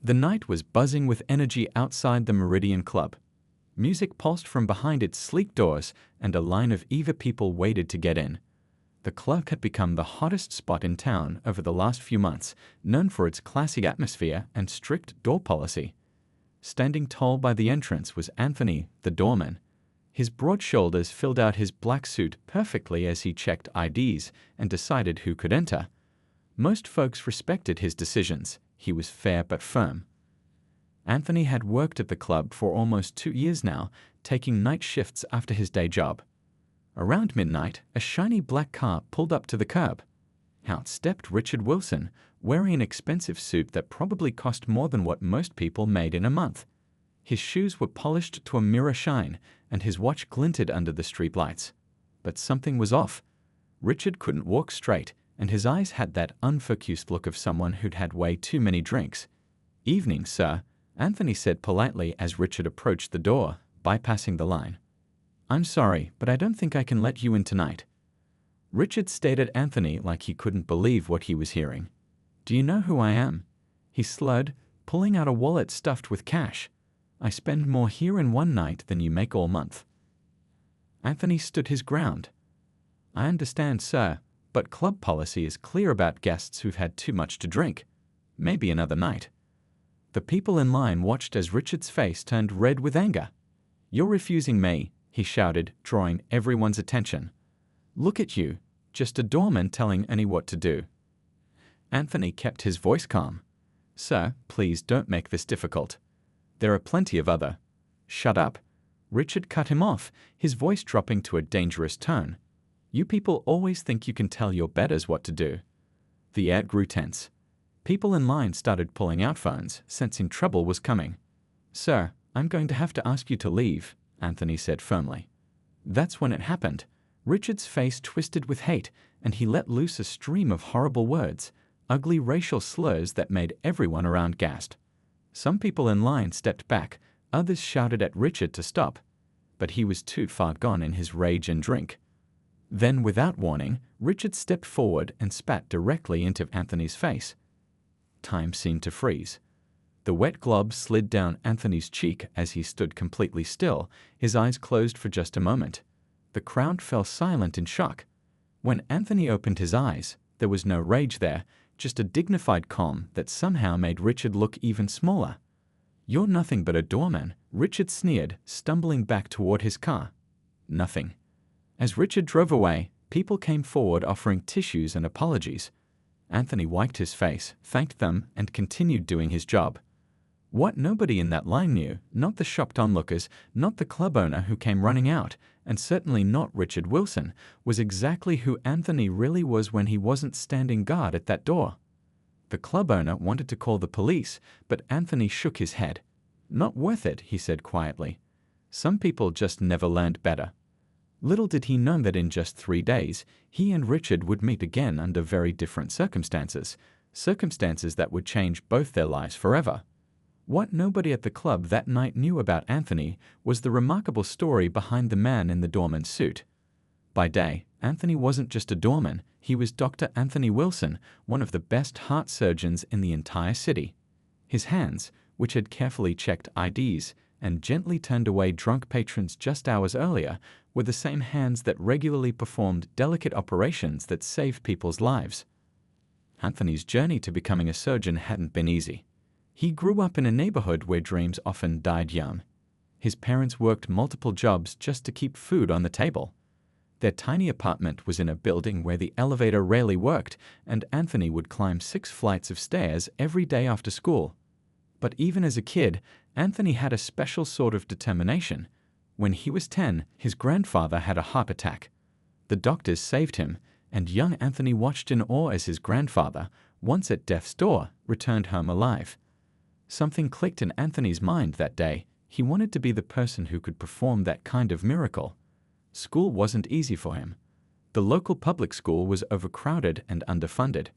The night was buzzing with energy outside the Meridian Club. Music pulsed from behind its sleek doors, and a line of eager people waited to get in. The club had become the hottest spot in town over the last few months, known for its classy atmosphere and strict door policy. Standing tall by the entrance was Anthony, the doorman. His broad shoulders filled out his black suit perfectly as he checked IDs and decided who could enter. Most folks respected his decisions. He was fair but firm. Anthony had worked at the club for almost 2 years now, taking night shifts after his day job. Around midnight, a shiny black car pulled up to the curb. Out stepped Richard Wilson, wearing an expensive suit that probably cost more than what most people made in a month. His shoes were polished to a mirror shine, and his watch glinted under the streetlights. But something was off. Richard couldn't walk straight, and his eyes had that unfocused look of someone who'd had way too many drinks. "Evening, sir," Anthony said politely as Richard approached the door, bypassing the line. "I'm sorry, but I don't think I can let you in tonight." Richard stared at Anthony like he couldn't believe what he was hearing. "Do you know who I am?" he slurred, pulling out a wallet stuffed with cash. "I spend more here in one night than you make all month." Anthony stood his ground. "I understand, sir, but club policy is clear about guests who've had too much to drink. Maybe another night." The people in line watched as Richard's face turned red with anger. "You're refusing me," he shouted, drawing everyone's attention. "Look at you, just a doorman telling Annie what to do." Anthony kept his voice calm. "Sir, please don't make this difficult. There are plenty of other—" "Shut up." Richard cut him off, his voice dropping to a dangerous tone. "You people always think you can tell your betters what to do." The air grew tense. People in line started pulling out phones, sensing trouble was coming. "Sir, I'm going to have to ask you to leave," Anthony said firmly. That's when it happened. Richard's face twisted with hate, and he let loose a stream of horrible words, ugly racial slurs that made everyone around gasp. Some people in line stepped back, others shouted at Richard to stop. But he was too far gone in his rage and drink. Then, without warning, Richard stepped forward and spat directly into Anthony's face. Time seemed to freeze. The wet glob slid down Anthony's cheek as he stood completely still, his eyes closed for just a moment. The crowd fell silent in shock. When Anthony opened his eyes, there was no rage there, just a dignified calm that somehow made Richard look even smaller. "You're nothing but a doorman," Richard sneered, stumbling back toward his car. "Nothing." As Richard drove away, people came forward offering tissues and apologies. Anthony wiped his face, thanked them, and continued doing his job. What nobody in that line knew, not the shocked onlookers, not the club owner who came running out, and certainly not Richard Wilson, was exactly who Anthony really was when he wasn't standing guard at that door. The club owner wanted to call the police, but Anthony shook his head. "Not worth it," he said quietly. "Some people just never learned better." Little did he know that in just 3 days, he and Richard would meet again under very different circumstances, circumstances that would change both their lives forever. What nobody at the club that night knew about Anthony was the remarkable story behind the man in the doorman's suit. By day, Anthony wasn't just a doorman, he was Dr. Anthony Wilson, one of the best heart surgeons in the entire city. His hands, which had carefully checked IDs and gently turned away drunk patrons just hours earlier, were the same hands that regularly performed delicate operations that saved people's lives. Anthony's journey to becoming a surgeon hadn't been easy. He grew up in a neighborhood where dreams often died young. His parents worked multiple jobs just to keep food on the table. Their tiny apartment was in a building where the elevator rarely worked, and Anthony would climb 6 flights of stairs every day after school. But even as a kid, Anthony had a special sort of determination. When he was 10, his grandfather had a heart attack. The doctors saved him, and young Anthony watched in awe as his grandfather, once at death's door, returned home alive. Something clicked in Anthony's mind that day. He wanted to be the person who could perform that kind of miracle. School wasn't easy for him. The local public school was overcrowded and underfunded.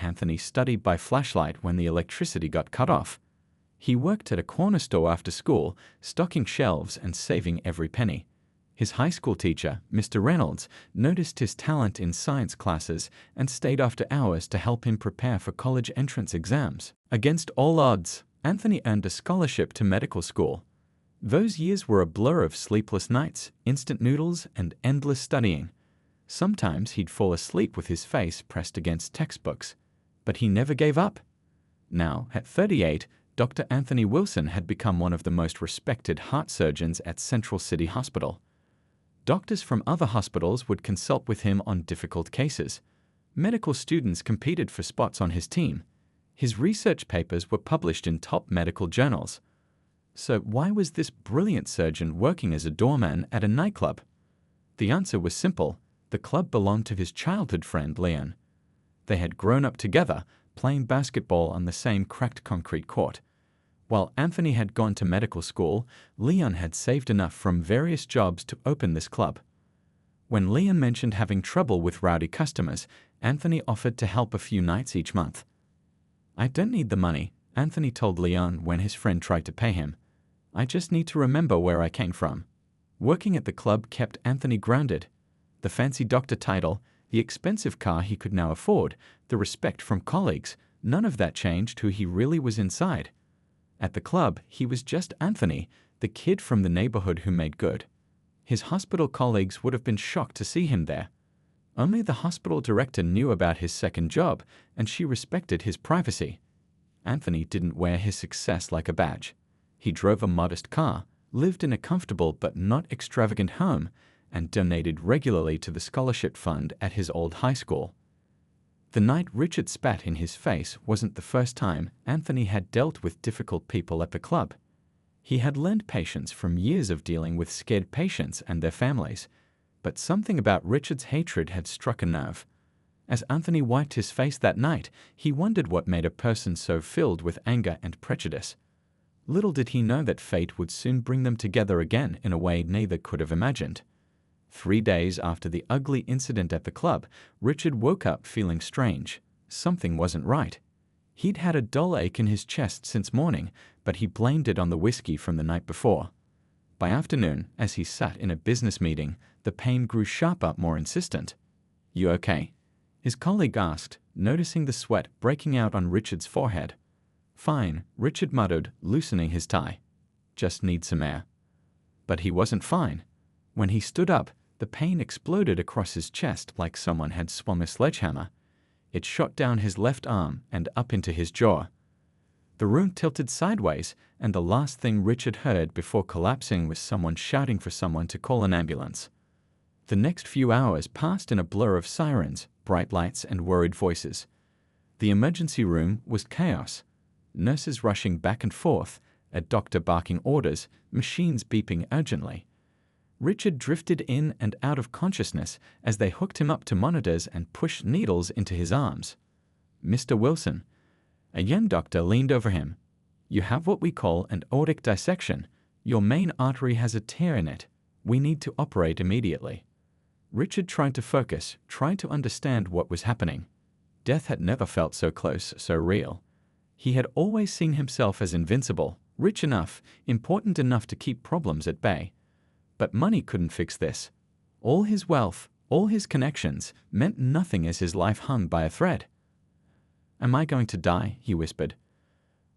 Anthony studied by flashlight when the electricity got cut off. He worked at a corner store after school, stocking shelves and saving every penny. His high school teacher, Mr. Reynolds, noticed his talent in science classes and stayed after hours to help him prepare for college entrance exams. Against all odds, Anthony earned a scholarship to medical school. Those years were a blur of sleepless nights, instant noodles, and endless studying. Sometimes he'd fall asleep with his face pressed against textbooks, but he never gave up. Now, at 38, Dr. Anthony Wilson had become one of the most respected heart surgeons at Central City Hospital. Doctors from other hospitals would consult with him on difficult cases. Medical students competed for spots on his team. His research papers were published in top medical journals. So why was this brilliant surgeon working as a doorman at a nightclub? The answer was simple. The club belonged to his childhood friend, Leon. They had grown up together, playing basketball on the same cracked concrete court. While Anthony had gone to medical school, Leon had saved enough from various jobs to open this club. When Leon mentioned having trouble with rowdy customers, Anthony offered to help a few nights each month. "I don't need the money," Anthony told Leon when his friend tried to pay him. "I just need to remember where I came from." Working at the club kept Anthony grounded. The fancy doctor title, the expensive car he could now afford, the respect from colleagues, none of that changed who he really was inside. At the club, he was just Anthony, the kid from the neighborhood who made good. His hospital colleagues would have been shocked to see him there. Only the hospital director knew about his second job, and she respected his privacy. Anthony didn't wear his success like a badge. He drove a modest car, lived in a comfortable but not extravagant home, and donated regularly to the scholarship fund at his old high school. The night Richard spat in his face wasn't the first time Anthony had dealt with difficult people at the club. He had learned patience from years of dealing with scared patients and their families, but something about Richard's hatred had struck a nerve. As Anthony wiped his face that night, he wondered what made a person so filled with anger and prejudice. Little did he know that fate would soon bring them together again in a way neither could have imagined. 3 days after the ugly incident at the club, Richard woke up feeling strange. Something wasn't right. He'd had a dull ache in his chest since morning, but he blamed it on the whiskey from the night before. By afternoon, as he sat in a business meeting, the pain grew sharper, more insistent. "You okay?" his colleague asked, noticing the sweat breaking out on Richard's forehead. "Fine," Richard muttered, loosening his tie. "Just need some air." But he wasn't fine. When he stood up, the pain exploded across his chest like someone had swung a sledgehammer. It shot down his left arm and up into his jaw. The room tilted sideways, and the last thing Richard heard before collapsing was someone shouting for someone to call an ambulance. The next few hours passed in a blur of sirens, bright lights, and worried voices. The emergency room was chaos. Nurses rushing back and forth, a doctor barking orders, machines beeping urgently. Richard drifted in and out of consciousness as they hooked him up to monitors and pushed needles into his arms. "Mr. Wilson." A young doctor leaned over him. "You have what we call an aortic dissection. Your main artery has a tear in it. We need to operate immediately." Richard tried to focus, tried to understand what was happening. Death had never felt so close, so real. He had always seen himself as invincible, rich enough, important enough to keep problems at bay. But money couldn't fix this. All his wealth, all his connections, meant nothing as his life hung by a thread. "Am I going to die?" he whispered.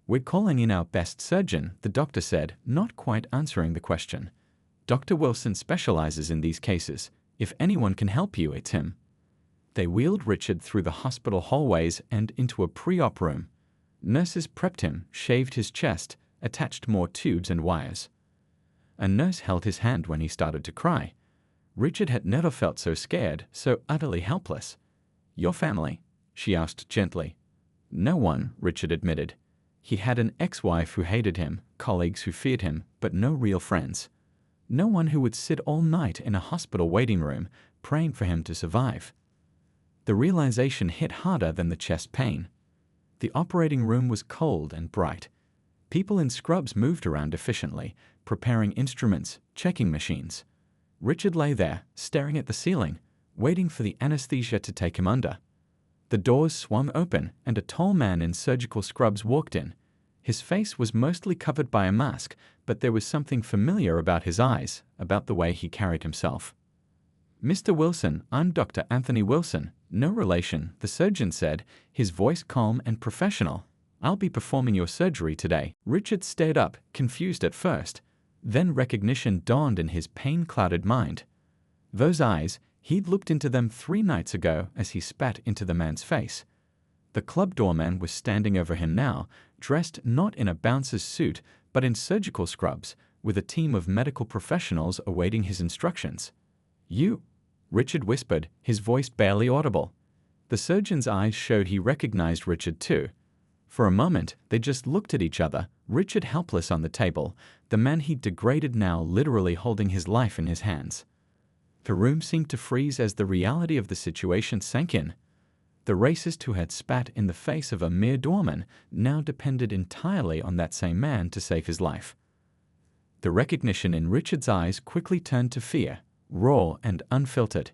"We're calling in our best surgeon," the doctor said, not quite answering the question. "Dr. Wilson specializes in these cases. If anyone can help you, it's him." They wheeled Richard through the hospital hallways and into a pre-op room. Nurses prepped him, shaved his chest, attached more tubes and wires. A nurse held his hand when he started to cry. Richard had never felt so scared, so utterly helpless. "Your family?" she asked gently. "No one," Richard admitted. He had an ex-wife who hated him, colleagues who feared him, but no real friends. No one who would sit all night in a hospital waiting room, praying for him to survive. The realization hit harder than the chest pain. The operating room was cold and bright. People in scrubs moved around efficiently, preparing instruments, checking machines. Richard lay there, staring at the ceiling, waiting for the anesthesia to take him under. The doors swung open, and a tall man in surgical scrubs walked in. His face was mostly covered by a mask, but there was something familiar about his eyes, about the way he carried himself. "Mr. Wilson, I'm Dr. Anthony Wilson. No relation," the surgeon said, his voice calm and professional. I'll be performing your surgery today. Richard stared up, confused at first. Then recognition dawned in his pain-clouded mind. Those eyes, he'd looked into them 3 nights ago as he spat into the man's face. The club doorman was standing over him now, dressed not in a bouncer's suit, but in surgical scrubs, with a team of medical professionals awaiting his instructions. "You," Richard whispered, his voice barely audible. The surgeon's eyes showed he recognized Richard too. For a moment, they just looked at each other, Richard helpless on the table, the man he'd degraded now literally holding his life in his hands. The room seemed to freeze as the reality of the situation sank in. The racist who had spat in the face of a mere doorman now depended entirely on that same man to save his life. The recognition in Richard's eyes quickly turned to fear, raw and unfiltered.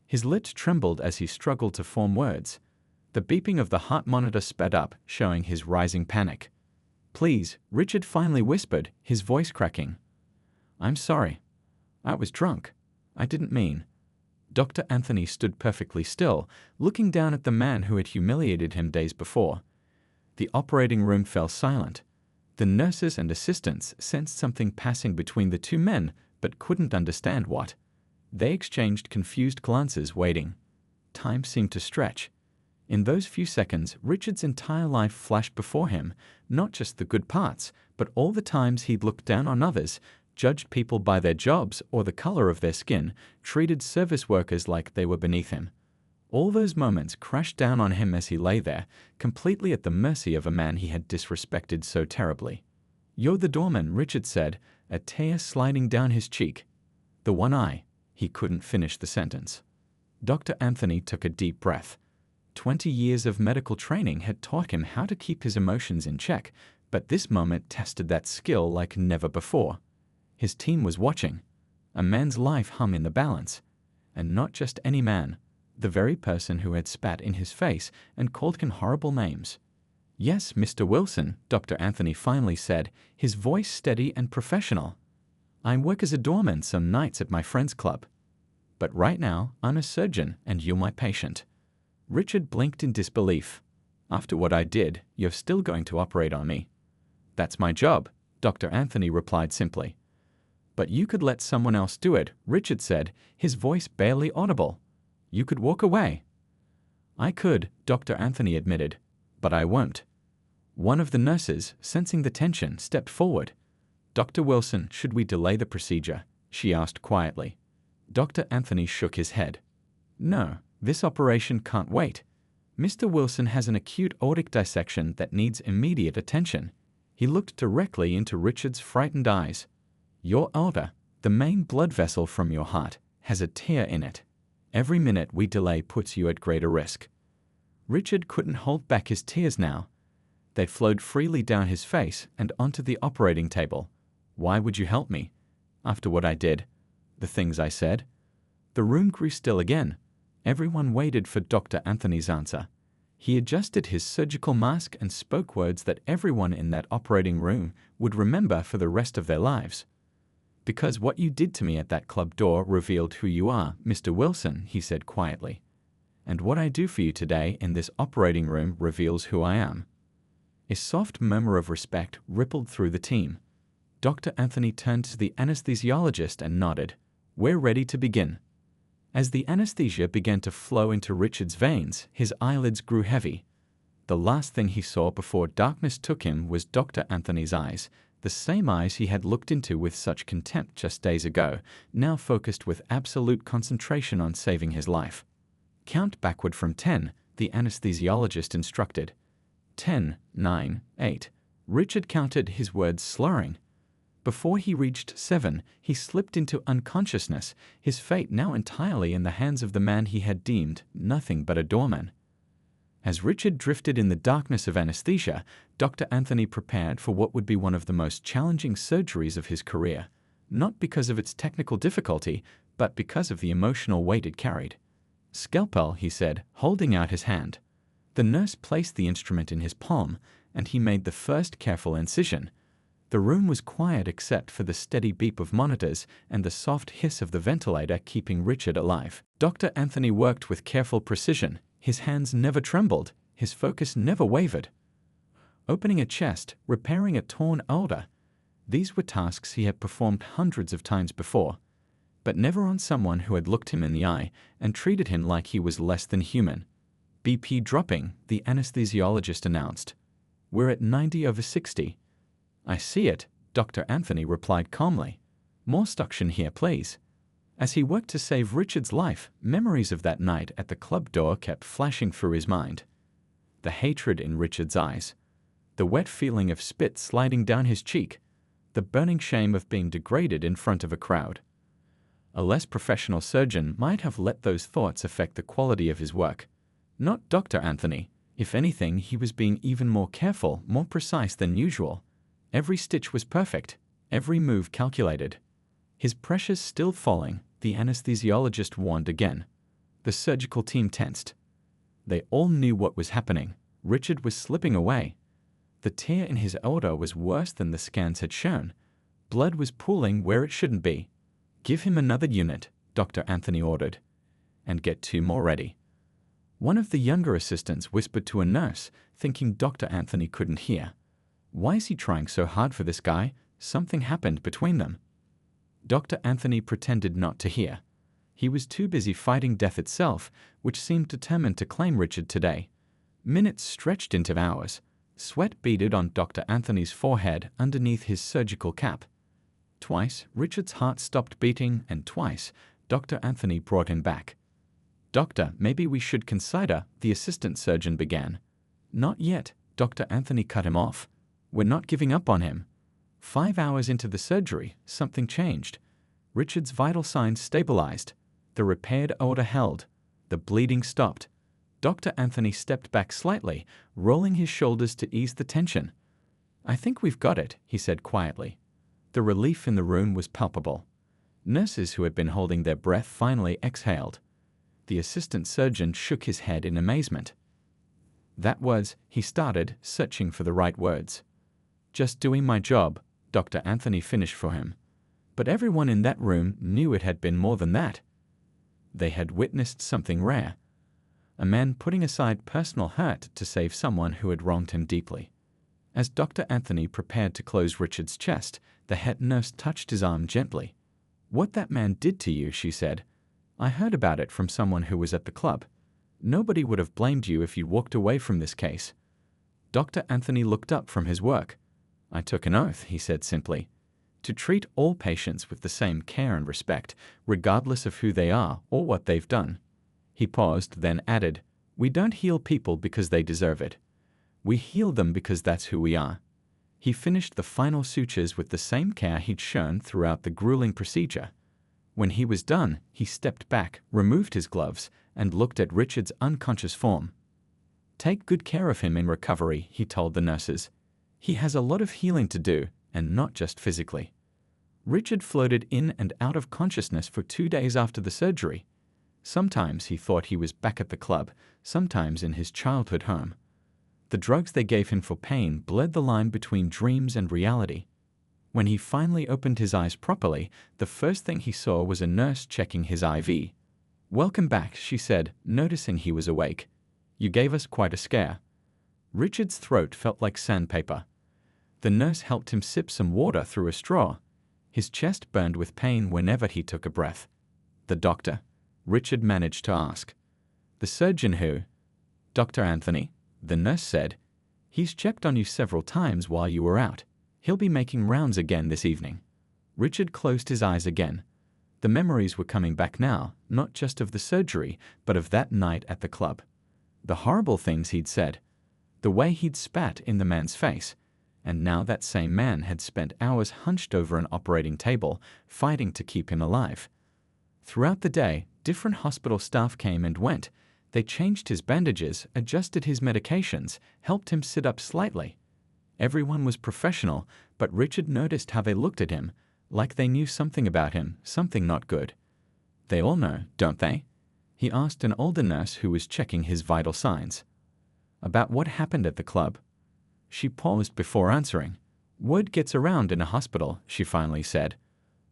His lips trembled as he struggled to form words. The beeping of the heart monitor sped up, showing his rising panic. "Please," Richard finally whispered, his voice cracking. "I'm sorry. I was drunk. I didn't mean." Dr. Anthony stood perfectly still, looking down at the man who had humiliated him days before. The operating room fell silent. The nurses and assistants sensed something passing between the 2 men, but couldn't understand what. They exchanged confused glances, waiting. Time seemed to stretch. In those few seconds, Richard's entire life flashed before him, not just the good parts, but all the times he'd looked down on others, judged people by their jobs or the color of their skin, treated service workers like they were beneath him. All those moments crashed down on him as he lay there, completely at the mercy of a man he had disrespected so terribly. "You're the doorman," Richard said, a tear sliding down his cheek. "The one eye." He couldn't finish the sentence. Dr. Anthony took a deep breath. 20 years of medical training had taught him how to keep his emotions in check, but this moment tested that skill like never before. His team was watching. A man's life hung in the balance. And not just any man, the very person who had spat in his face and called him horrible names. "Yes, Mr. Wilson," Dr. Anthony finally said, his voice steady and professional. "I work as a doorman some nights at my friend's club. But right now, I'm a surgeon and you're my patient." Richard blinked in disbelief. "After what I did, you're still going to operate on me?" "That's my job," Dr. Anthony replied simply. "But you could let someone else do it," Richard said, his voice barely audible. "You could walk away." "I could," Dr. Anthony admitted, "but I won't." One of the nurses, sensing the tension, stepped forward. "Dr. Wilson, should we delay the procedure?" she asked quietly. Dr. Anthony shook his head. "No, this operation can't wait. Mr. Wilson has an acute aortic dissection that needs immediate attention." He looked directly into Richard's frightened eyes. "Your aorta, the main blood vessel from your heart, has a tear in it. Every minute we delay puts you at greater risk." Richard couldn't hold back his tears now. They flowed freely down his face and onto the operating table. "Why would you help me? After what I did? The things I said?" The room grew still again. Everyone waited for Dr. Anthony's answer. He adjusted his surgical mask and spoke words that everyone in that operating room would remember for the rest of their lives. "Because what you did to me at that club door revealed who you are, Mr. Wilson," he said quietly. "And what I do for you today in this operating room reveals who I am." A soft murmur of respect rippled through the team. Dr. Anthony turned to the anesthesiologist and nodded. "We're ready to begin." As the anesthesia began to flow into Richard's veins, his eyelids grew heavy. The last thing he saw before darkness took him was Dr. Anthony's eyes, the same eyes he had looked into with such contempt just days ago, now focused with absolute concentration on saving his life. "Count backward from 10, the anesthesiologist instructed. 10, 9, 8. Richard counted, his words slurring. Before he reached 7, he slipped into unconsciousness, his fate now entirely in the hands of the man he had deemed nothing but a doorman. As Richard drifted in the darkness of anesthesia, Dr. Anthony prepared for what would be one of the most challenging surgeries of his career, not because of its technical difficulty, but because of the emotional weight it carried. "Scalpel," he said, holding out his hand. The nurse placed the instrument in his palm, and he made the first careful incision. The room was quiet except for the steady beep of monitors and the soft hiss of the ventilator keeping Richard alive. Dr. Anthony worked with careful precision. His hands never trembled. His focus never wavered. opening a chest, repairing a torn ulcer. These were tasks he had performed hundreds of times before, but never on someone who had looked him in the eye and treated him like he was less than human. BP dropping, the anesthesiologist announced. We're at 90/60. I see it, Dr. Anthony replied calmly. More suction here, please. As he worked to save Richard's life, memories of that night at the club door kept flashing through his mind. The hatred in Richard's eyes, the wet feeling of spit sliding down his cheek, the burning shame of being degraded in front of a crowd. A less professional surgeon might have let those thoughts affect the quality of his work. Not Dr. Anthony. If anything, he was being even more careful, more precise than usual. Every stitch was perfect, every move calculated. His pressures still falling, the anesthesiologist warned again. The surgical team tensed. They all knew what was happening. Richard was slipping away. The tear in his ulcer was worse than the scans had shown. Blood was pooling where it shouldn't be. Give him another unit, Dr. Anthony ordered. And get 2 more ready. One of the younger assistants whispered to a nurse, thinking Dr. Anthony couldn't hear. Why is he trying so hard for this guy? Something happened between them. Dr. Anthony pretended not to hear. He was too busy fighting death itself, which seemed determined to claim Richard today. Minutes stretched into hours. Sweat beaded on Dr. Anthony's forehead underneath his surgical cap. Twice, Richard's heart stopped beating, and twice, Dr. Anthony brought him back. Doctor, maybe we should consider, the assistant surgeon began. Not yet, Dr. Anthony cut him off. We're not giving up on him. 5 hours into the surgery, something changed. Richard's vital signs stabilized. The repaired ulcer held. The bleeding stopped. Dr. Anthony stepped back slightly, rolling his shoulders to ease the tension. I think we've got it, he said quietly. The relief in the room was palpable. Nurses who had been holding their breath finally exhaled. The assistant surgeon shook his head in amazement. That was, he started, searching for the right words. Just doing my job, Dr. Anthony finished for him. But everyone in that room knew it had been more than that. They had witnessed something rare. A man putting aside personal hurt to save someone who had wronged him deeply. As Dr. Anthony prepared to close Richard's chest, the head nurse touched his arm gently. What that man did to you, she said. I heard about it from someone who was at the club. Nobody would have blamed you if you walked away from this case. Dr. Anthony looked up from his work. I took an oath, he said simply, to treat all patients with the same care and respect, regardless of who they are or what they've done. He paused, then added, we don't heal people because they deserve it. We heal them because that's who we are. He finished the final sutures with the same care he'd shown throughout the grueling procedure. When he was done, he stepped back, removed his gloves, and looked at Richard's unconscious form. Take good care of him in recovery, he told the nurses. He has a lot of healing to do, and not just physically. Richard floated in and out of consciousness for 2 days after the surgery. Sometimes he thought he was back at the club, sometimes in his childhood home. The drugs they gave him for pain blurred the line between dreams and reality. When he finally opened his eyes properly, the first thing he saw was a nurse checking his IV. Welcome back, she said, noticing he was awake. You gave us quite a scare. Richard's throat felt like sandpaper. The nurse helped him sip some water through a straw. His chest burned with pain whenever he took a breath. The doctor? Richard managed to ask. The surgeon who? Dr. Anthony, the nurse said. He's checked on you several times while you were out. He'll be making rounds again this evening. Richard closed his eyes again. The memories were coming back now, not just of the surgery, but of that night at the club. The horrible things he'd said. The way he'd spat in the man's face. And now that same man had spent hours hunched over an operating table, fighting to keep him alive. Throughout the day, different hospital staff came and went. They changed his bandages, adjusted his medications, helped him sit up slightly. Everyone was professional, but Richard noticed how they looked at him, like they knew something about him, something not good. They all know, don't they? He asked an older nurse who was checking his vital signs. About what happened at the club. She paused before answering. Word gets around in a hospital, she finally said.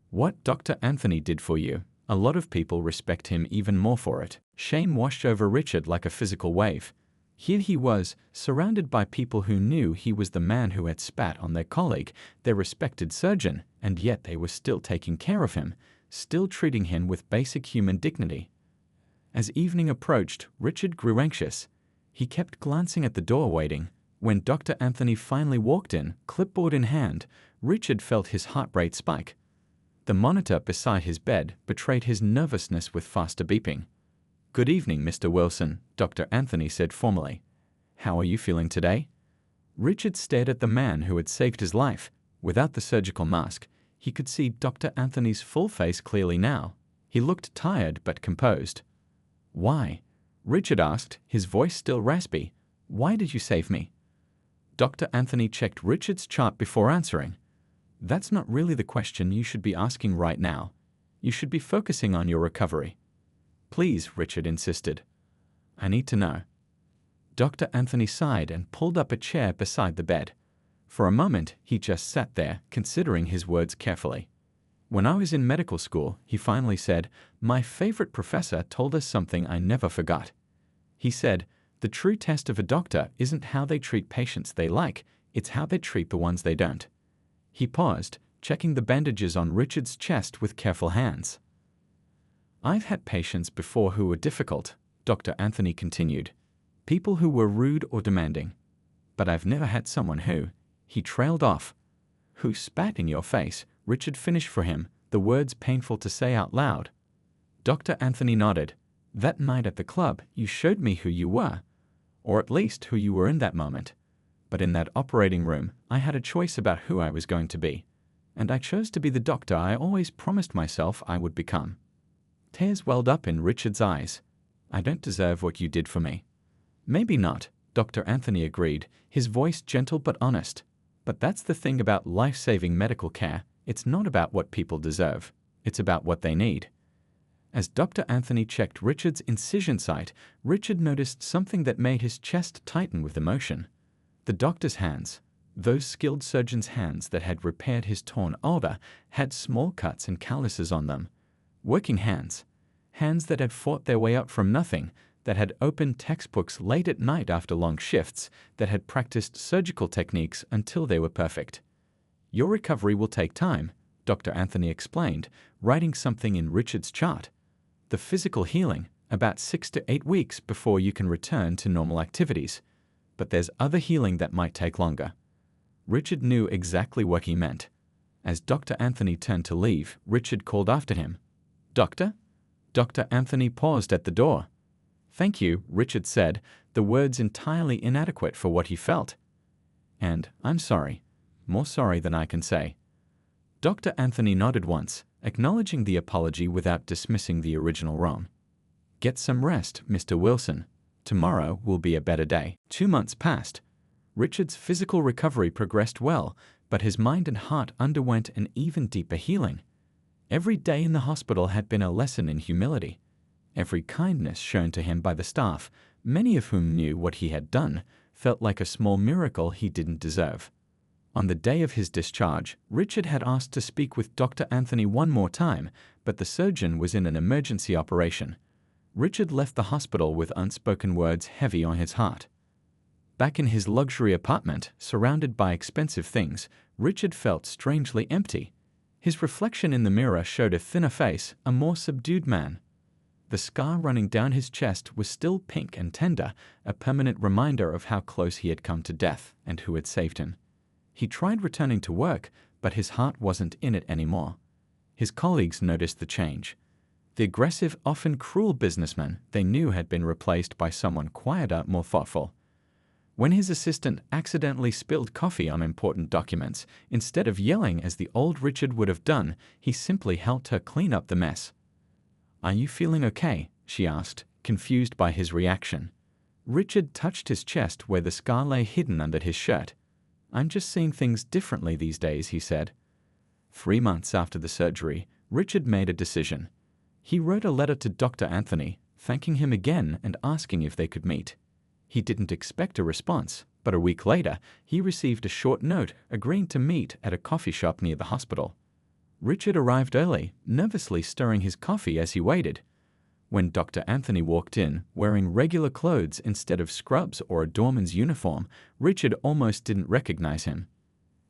What Dr. Anthony did for you, a lot of people respect him even more for it. Shame washed over Richard like a physical wave. Here he was, surrounded by people who knew he was the man who had spat on their colleague, their respected surgeon, and yet they were still taking care of him, still treating him with basic human dignity. As evening approached, Richard grew anxious. He kept glancing at the door waiting. When Dr. Anthony finally walked in, clipboard in hand, Richard felt his heart rate spike. The monitor beside his bed betrayed his nervousness with faster beeping. "Good evening, Mr. Wilson," Dr. Anthony said formally. "How are you feeling today?" Richard stared at the man who had saved his life. Without the surgical mask, he could see Dr. Anthony's full face clearly now. He looked tired but composed. "Why?" Richard asked, his voice still raspy. "Why did you save me?" Dr. Anthony checked Richard's chart before answering. "That's not really the question you should be asking right now. You should be focusing on your recovery." "Please," Richard insisted. "I need to know." Dr. Anthony sighed and pulled up a chair beside the bed. For a moment, he just sat there, considering his words carefully. "When I was in medical school," he finally said, "my favorite professor told us something I never forgot. He said, the true test of a doctor isn't how they treat patients they like, it's how they treat the ones they don't." He paused, checking the bandages on Richard's chest with careful hands. "I've had patients before who were difficult," Dr. Anthony continued. "People who were rude or demanding. But I've never had someone who—" He trailed off. "Who spat in your face," Richard finished for him, the words painful to say out loud. Dr. Anthony nodded. "That night at the club, you showed me who you were. Or at least who you were in that moment. But in that operating room, I had a choice about who I was going to be. And I chose to be the doctor I always promised myself I would become." Tears welled up in Richard's eyes. "I don't deserve what you did for me." "Maybe not," Dr. Anthony agreed, his voice gentle but honest. "But that's the thing about life-saving medical care. It's not about what people deserve. It's about what they need." As Dr. Anthony checked Richard's incision site, Richard noticed something that made his chest tighten with emotion. The doctor's hands, those skilled surgeon's hands that had repaired his torn ulna, had small cuts and calluses on them. Working hands. Hands that had fought their way up from nothing, that had opened textbooks late at night after long shifts, that had practiced surgical techniques until they were perfect. "Your recovery will take time," Dr. Anthony explained, writing something in Richard's chart. "The physical healing, about 6 to 8 weeks before you can return to normal activities. But there's other healing that might take longer." Richard knew exactly what he meant. As Dr. Anthony turned to leave, Richard called after him. "Doctor?" Dr. Anthony paused at the door. "Thank you," Richard said, the words entirely inadequate for what he felt. "And I'm sorry. More sorry than I can say." Dr. Anthony nodded once, acknowledging the apology without dismissing the original wrong. "Get some rest, Mr. Wilson. Tomorrow will be a better day." 2 months passed. Richard's physical recovery progressed well, but his mind and heart underwent an even deeper healing. Every day in the hospital had been a lesson in humility. Every kindness shown to him by the staff, many of whom knew what he had done, felt like a small miracle he didn't deserve. On the day of his discharge, Richard had asked to speak with Dr. Anthony one more time, but the surgeon was in an emergency operation. Richard left the hospital with unspoken words heavy on his heart. Back in his luxury apartment, surrounded by expensive things, Richard felt strangely empty. His reflection in the mirror showed a thinner face, a more subdued man. The scar running down his chest was still pink and tender, a permanent reminder of how close he had come to death and who had saved him. He tried returning to work, but his heart wasn't in it anymore. His colleagues noticed the change. The aggressive, often cruel businessman they knew had been replaced by someone quieter, more thoughtful. When his assistant accidentally spilled coffee on important documents, instead of yelling as the old Richard would have done, he simply helped her clean up the mess. "Are you feeling okay?" she asked, confused by his reaction. Richard touched his chest where the scar lay hidden under his shirt. "I'm just seeing things differently these days," he said. 3 months after the surgery, Richard made a decision. He wrote a letter to Dr. Anthony, thanking him again and asking if they could meet. He didn't expect a response, but a week later, he received a short note agreeing to meet at a coffee shop near the hospital. Richard arrived early, nervously stirring his coffee as he waited. When Dr. Anthony walked in, wearing regular clothes instead of scrubs or a doorman's uniform, Richard almost didn't recognize him.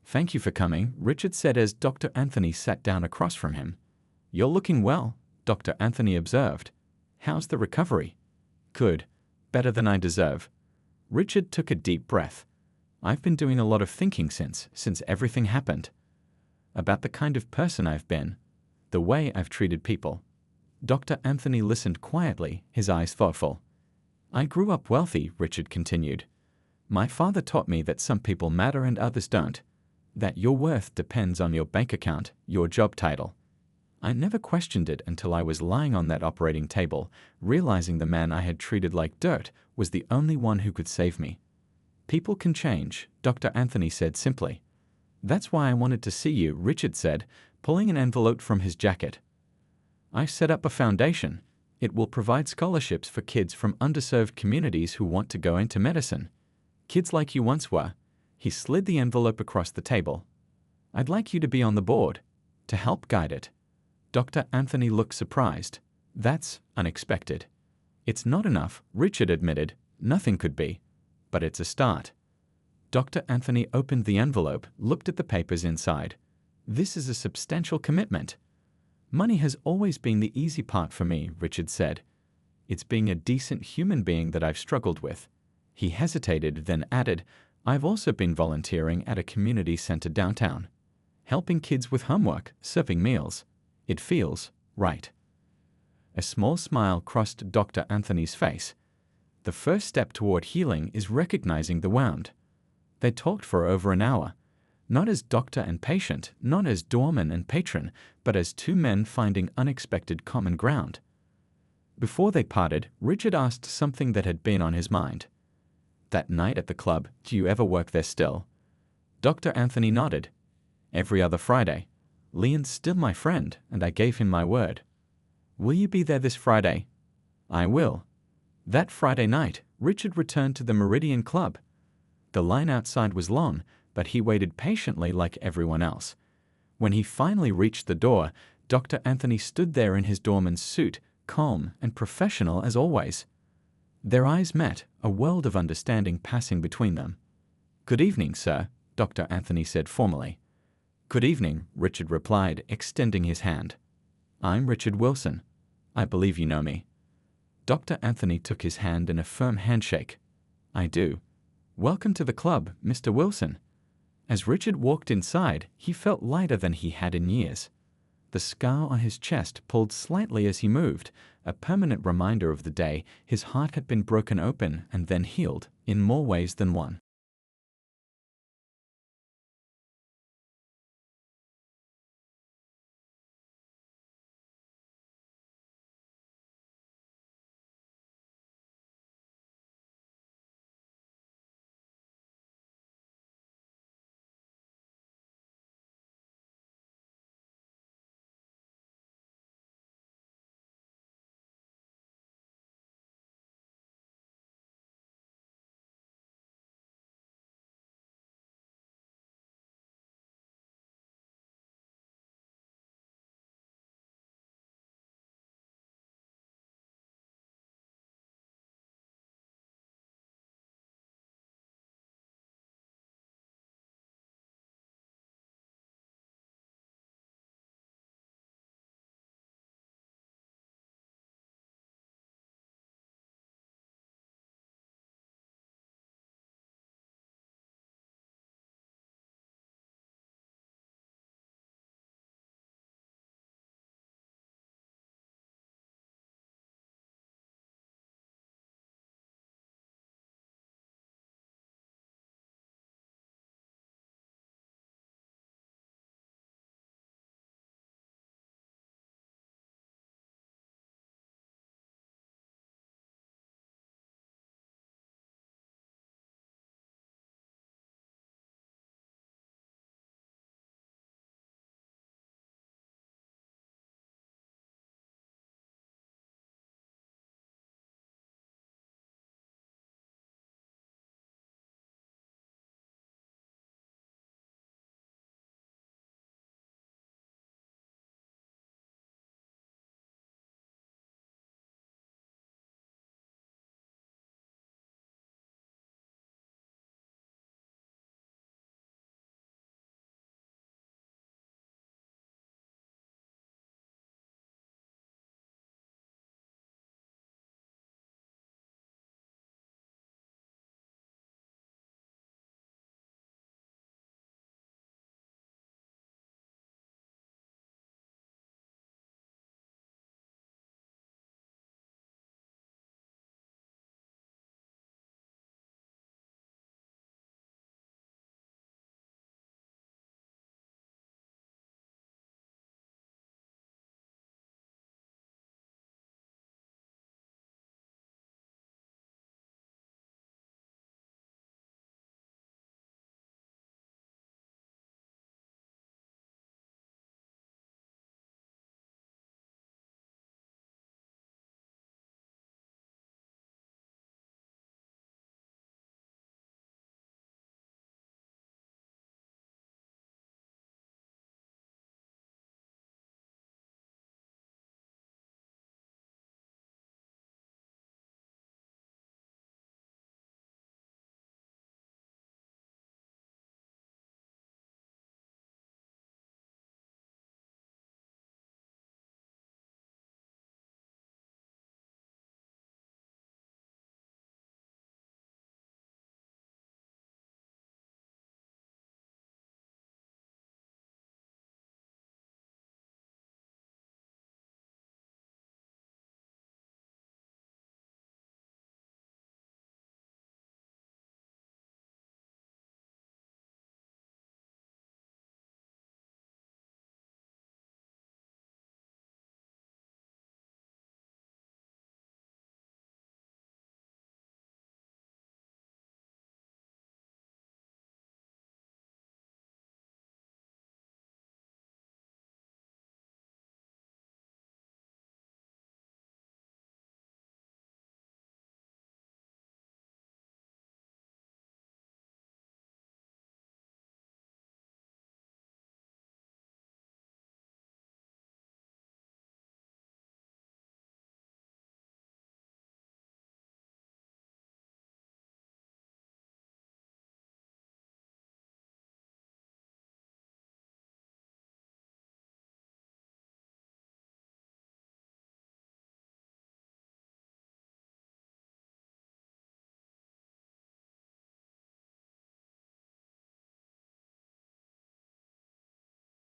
"Thank you for coming," Richard said as Dr. Anthony sat down across from him. "You're looking well," Dr. Anthony observed. "How's the recovery?" "Good. Better than I deserve." Richard took a deep breath. "I've been doing a lot of thinking since everything happened. About the kind of person I've been, the way I've treated people." Dr. Anthony listened quietly, his eyes thoughtful. "I grew up wealthy," Richard continued. "My father taught me that some people matter and others don't, that your worth depends on your bank account, your job title. I never questioned it until I was lying on that operating table, realizing the man I had treated like dirt was the only one who could save me." "People can change," Dr. Anthony said simply. "That's why I wanted to see you," Richard said, pulling an envelope from his jacket. "I set up a foundation. It will provide scholarships for kids from underserved communities who want to go into medicine. Kids like you once were." He slid the envelope across the table. "I'd like you to be on the board, to help guide it." Dr. Anthony looked surprised. "That's unexpected." "It's not enough," Richard admitted. "Nothing could be. But it's a start." Dr. Anthony opened the envelope, looked at the papers inside. "This is a substantial commitment." "Money has always been the easy part for me," Richard said. "It's being a decent human being that I've struggled with." He hesitated, then added, "I've also been volunteering at a community center downtown, helping kids with homework, serving meals. It feels right." A small smile crossed Dr. Anthony's face. "The first step toward healing is recognizing the wound." They talked for over an hour, not as doctor and patient, not as doorman and patron, but as two men finding unexpected common ground. Before they parted, Richard asked something that had been on his mind. "That night at the club, do you ever work there still?" Dr. Anthony nodded. "Every other Friday. Leon's still my friend, and I gave him my word." "Will you be there this Friday?" "I will." That Friday night, Richard returned to the Meridian Club. The line outside was long, but he waited patiently like everyone else. When he finally reached the door, Dr. Anthony stood there in his doorman's suit, calm and professional as always. Their eyes met, a world of understanding passing between them. "Good evening, sir," Dr. Anthony said formally. "Good evening," Richard replied, extending his hand. "I'm Richard Wilson. I believe you know me." Dr. Anthony took his hand in a firm handshake. "I do. Welcome to the club, Mr. Wilson." As Richard walked inside, he felt lighter than he had in years. The scar on his chest pulled slightly as he moved, a permanent reminder of the day his heart had been broken open and then healed in more ways than one.